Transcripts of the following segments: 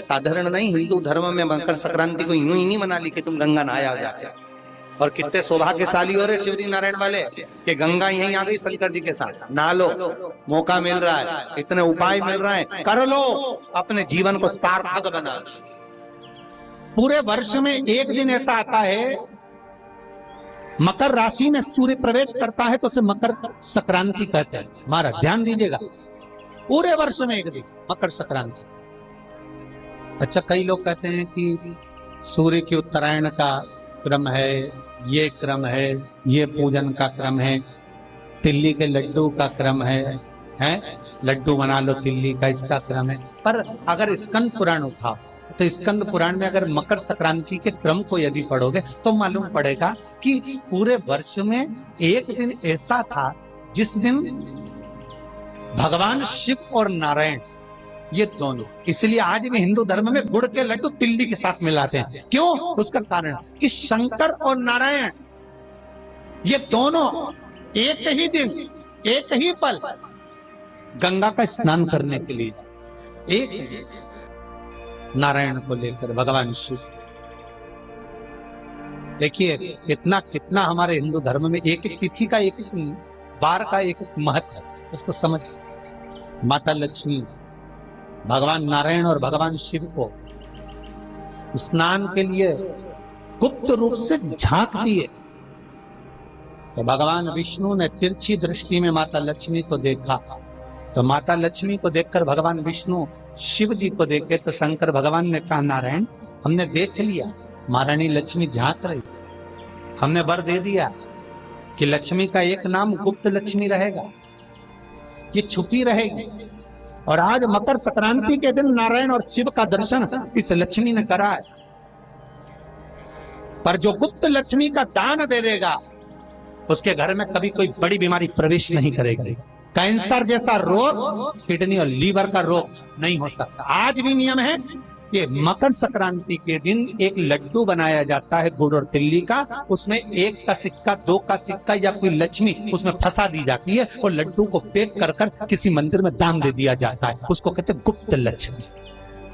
साधारण नहीं, हिंदू धर्म में मकर संक्रांति को यूं ही नहीं मना ली कि तुम गंगा नहाया जाके। और कितने सौभाग्यशाली हो रहे शिवजी नारायण वाले कि गंगा यहीं आ गई शंकर जी के साथ, नहा लो, मौका मिल रहा है, इतने उपाय मिल रहे हैं, कर लो, अपने जीवन को सार्थक बना। पूरे वर्ष में एक दिन ऐसा आता है, मकर राशि में सूर्य प्रवेश करता है तो उसे मकर संक्रांति कहते हैं। हमारा ध्यान दीजिएगा, पूरे वर्ष में एक दिन मकर संक्रांति। अच्छा, कई लोग कहते हैं कि सूर्य की उत्तरायण का क्रम है, ये क्रम है, ये पूजन का क्रम है, तिल्ली के लड्डू का क्रम है, लड्डू बना लो तिल्ली का, इसका क्रम है। पर अगर स्कंद पुराण उठाओ तो स्कंद पुराण में अगर मकर संक्रांति के क्रम को यदि पढ़ोगे तो मालूम पड़ेगा कि पूरे वर्ष में एक दिन ऐसा था जिस दिन भगवान शिव और नारायण ये दोनों, इसलिए आज भी हिंदू धर्म में गुड़ के लड्डू तिल्ली के साथ मिलाते हैं। क्यों? उसका कारण कि शंकर और नारायण ये दोनों एक ही दिन, एक ही पल गंगा का स्नान करने के लिए, एक नारायण को लेकर भगवान शिव। देखिए कितना कितना हमारे हिंदू धर्म में एक एक तिथि का, एक एक बार का एक एक महत्व है, उसको समझ। माता लक्ष्मी, भगवान नारायण और भगवान शिव को स्नान के लिए गुप्त रूप से झांक दिए तो भगवान विष्णु ने तिरछी दृष्टि में माता लक्ष्मी को देखा, तो माता लक्ष्मी को देखकर भगवान विष्णु शिव जी को देखे तो शंकर भगवान ने कहा, नारायण हमने देख लिया महारानी लक्ष्मी झांक रही, हमने वर दे दिया कि लक्ष्मी का एक नाम गुप्त लक्ष्मी रहेगा, ये छुपी रहेगी। और आज मकर संक्रांति के दिन नारायण और शिव का दर्शन इस लक्ष्मी ने करा है। पर जो गुप्त लक्ष्मी का दान दे देगा उसके घर में कभी कोई बड़ी बीमारी प्रवेश नहीं करेगी। कैंसर जैसा रोग, किडनी और लीवर का रोग नहीं हो सकता। आज भी नियम है कि मकर संक्रांति के दिन एक लड्डू बनाया जाता है गुड़ और तिल्ली का, उसमें 1 का सिक्का, 2 का सिक्का या कोई लक्ष्मी उसमें फंसा दी जाती है और लड्डू को पैक कर कर किसी मंदिर में दान दे दिया जाता है। उसको कहते हैं गुप्त लक्ष्मी,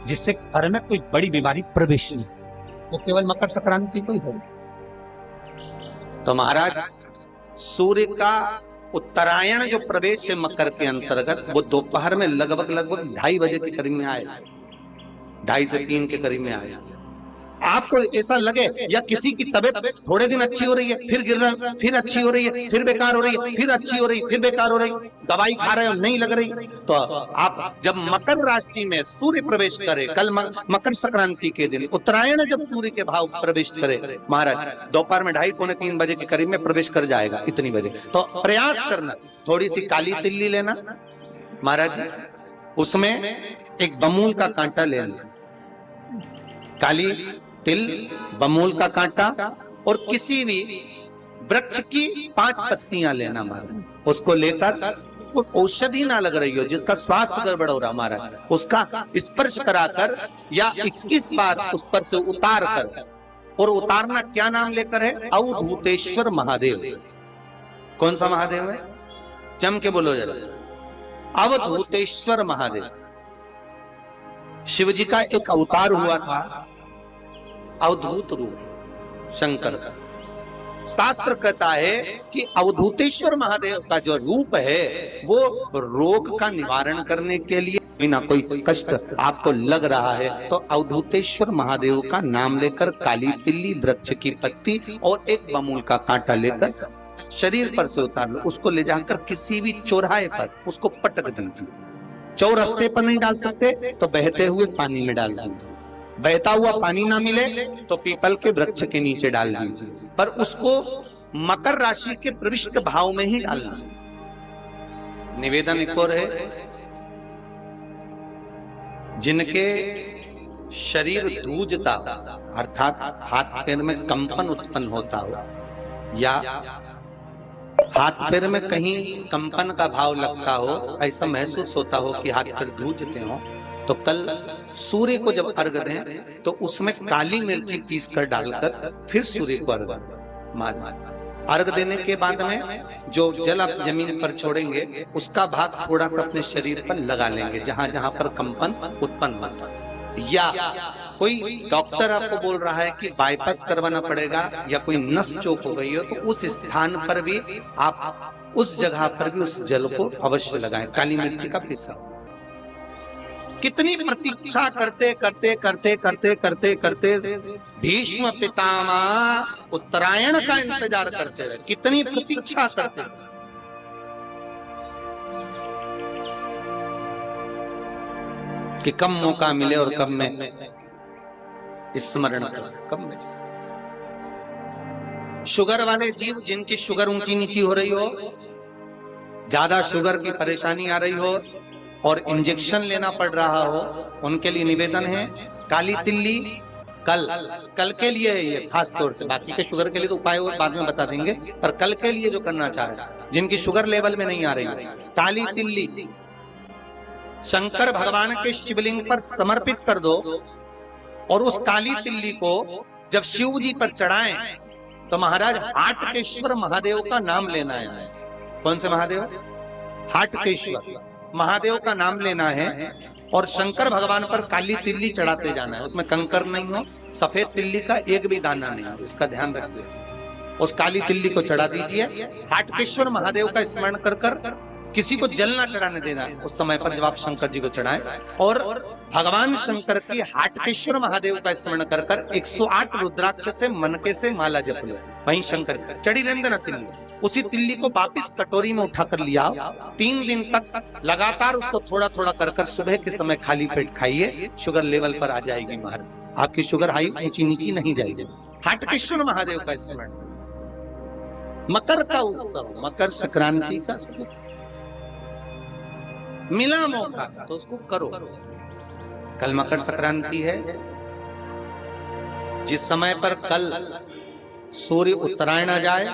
जिससे घर में कोई बड़ी बीमारी प्रवेश नहीं, वो केवल मकर संक्रांति को ही हो। तो महाराज सूर्य का उत्तरायण जो प्रवेश है मकर के अंतर्गत, वो दोपहर में लगभग 2:30 बजे के करीब में आए, 2:30 से 3 के करीब में आए। आपको ऐसा लगे या किसी की तबीयत थोड़े दिन अच्छी हो रही है, फिर गिर रहा है, फिर अच्छी हो रही है, फिर बेकार हो रही है, फिर अच्छी हो रही है, फिर बेकार हो रही है, दवाई खा रहे हो नहीं लग रही, तो आप जब मकर राशि में सूर्य प्रवेश करे, कल मकर संक्रांति के दिन उत्तरायण जब सूर्य के भाव प्रवेश करे महाराज, दोपहर में 2:30 पौने 3 बजे के करीब में प्रवेश कर जाएगा, इतनी बजे। तो प्रयास करना, थोड़ी सी काली तिल्ली लेना महाराज, उसमें एक बमूल का कांटा लेना, काली तिल, बमूल का कांटा और किसी भी वृक्ष की 5 पत्तियां लेना महाराज, उसको लेकर औषधि ना लग रही हो, जिसका स्वास्थ्य गड़बड़ हो रहा महाराज, उसका स्पर्श कराकर या 21 बार उस पर से उतार कर, और उतारना क्या नाम लेकर है? अवधूतेश्वर महादेव। कौन सा महादेव है? जम के बोलो जरा, अवधूतेश्वर महादेव। शिव जी का एक अवतार हुआ था, अवधूत रूप शंकर का। शास्त्र कहता है कि अवधूतेश्वर महादेव का जो रूप है वो रोग का निवारण करने के लिए, बिना कोई कष्ट आपको लग रहा है तो अवधूतेश्वर महादेव का नाम लेकर काली तिल्ली, वृक्ष की पत्ती और एक बमूल का कांटा लेकर शरीर पर से उतार लो, उसको ले जाकर किसी भी चौराहे पर उसको पटक दीजिए। चौरस्ते पर नहीं डाल सकते तो बहते हुए पानी में डाल दीजिए, बहता हुआ पानी ना मिले तो पीपल के वृक्ष के नीचे डाल दीजिए, पर उसको मकर राशि के प्रविष्ट भाव में ही डालना। निवेदन एक और है, जिनके शरीर धूजता अर्थात हाथ पैर में कंपन उत्पन्न होता हो या हाथ पैर में कहीं कंपन का भाव लगता हो, ऐसा महसूस होता हो कि हाथ पैर धूजते हो, तो कल सूर्य को जब अर्घ दें तो उसमें काली मिर्ची पीस कर डालकर फिर सूर्य को अर्घ मार। अर्घ देने के बाद में जो जल आप जमीन पर छोड़ेंगे उसका भाग थोड़ा सा अपने शरीर पर लगा लेंगे, जहां जहां पर कंपन उत्पन्न होता है। या कोई डॉक्टर आपको बोल रहा है कि बाईपास करवाना पड़ेगा या कोई नस चौक हो गई हो, तो उस स्थान पर भी आप उस जगह पर भी उस जल को अवश्य लगाएं, काली मिर्ची का पिसा। कितनी प्रतीक्षा करते करते करते करते करते करते भीष्म पितामह उत्तरायण का इंतजार करते रहे, कितनी प्रतीक्षा करते रहे। कि कब मौका मिले और कब मैं स्मरण करूं, कब मैं। शुगर वाले जीव जिनकी शुगर ऊंची नीची हो रही हो, ज्यादा शुगर की परेशानी आ रही हो और इंजेक्शन लेना पड़ रहा हो, उनके लिए निवेदन है काली तिल्ली कल के लिए है ये खास तौर से, बाकी के शुगर के लिए तो उपाय और बाद में बता देंगे, पर कल के लिए जो करना चाह रहे हैं, जिनकी शुगर लेवल में नहीं आ रही, काली तिल्ली शंकर भगवान के शिवलिंग पर समर्पित कर दो और उस काली तिल्ली को जब शिव जी पर चढ़ाएं तो महाराज हाटकेश्वर महादेव का नाम लेना है। कौन से महादेव? हाटकेश्वर महादेव का नाम लेना है और शंकर भगवान पर काली तिल्ली चढ़ाते जाना है। उसमें कंकर नहीं हो, सफेद तिल्ली का एक भी दाना नहीं हो, इसका ध्यान रखिए। उस काली तिल्ली को चढ़ा दीजिए। हाटकेश्वर महादेव का स्मरण कर कर किसी को जल ना चढ़ाने देना उस समय पर जब आप शंकर जी को चढ़ाएं, और भगवान शंकर की हाटकेश्वर महादेव का स्मरण कर कर 108 रुद्राक्ष से मनके से माला जप लो। वहीं शंकर चढ़ी रहने देना तिल्ली, उसी तिल्ली को वापिस कटोरी में उठाकर लिया। 3 दिन तक लगातार उसको थोड़ा थोड़ा कर कर सुबह के समय खाली पेट खाइए, शुगर लेवल पर आ जाएगी महाराज, आपकी शुगर हाई ऊंची नीची नहीं जाएगी। हाटकेश्वर महादेव का स्मरण। मकर का उत्सव, मकर संक्रांति का मिला मौका तो उसको करो। कल मकर संक्रांति है, जिस समय पर कल सूर्य उत्तरायण आ जाए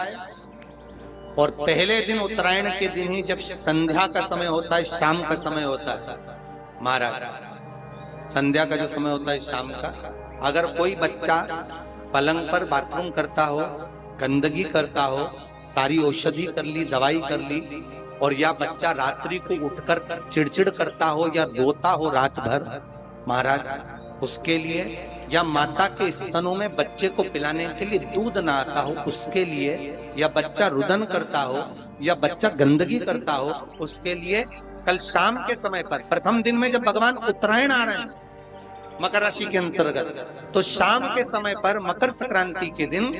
और पहले दिन उत्तरायण के दिन ही जब संध्या का समय होता है, शाम का समय होता है महाराज, संध्या का जो समय होता है शाम का, अगर कोई बच्चा पलंग पर बाथरूम करता हो, गंदगी करता हो, सारी औषधि कर ली, दवाई कर ली, और या बच्चा रात्रि को उठकर चिड़चिड़ करता हो या रोता हो रात भर महाराज, उसके लिए, या माता के स्तनों में बच्चे को पिलाने के लिए दूध ना आता हो उसके लिए, या बच्चा रुदन करता हो या बच्चा गंदगी करता हो उसके लिए, कल शाम के समय पर प्रथम दिन में जब भगवान उत्तरायण आ रहे हैं मकर राशि के अंतर्गत, तो शाम के समय पर मकर संक्रांति के दिन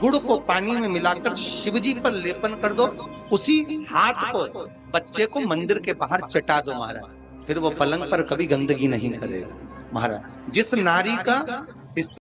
गुड़ को पानी में मिलाकर शिवजी पर लेपन कर दो, उसी हाथ को बच्चे को मंदिर के बाहर चटा दो महाराज, फिर वो पलंग पर कभी गंदगी नहीं करेगा महाराज। जिस नारी का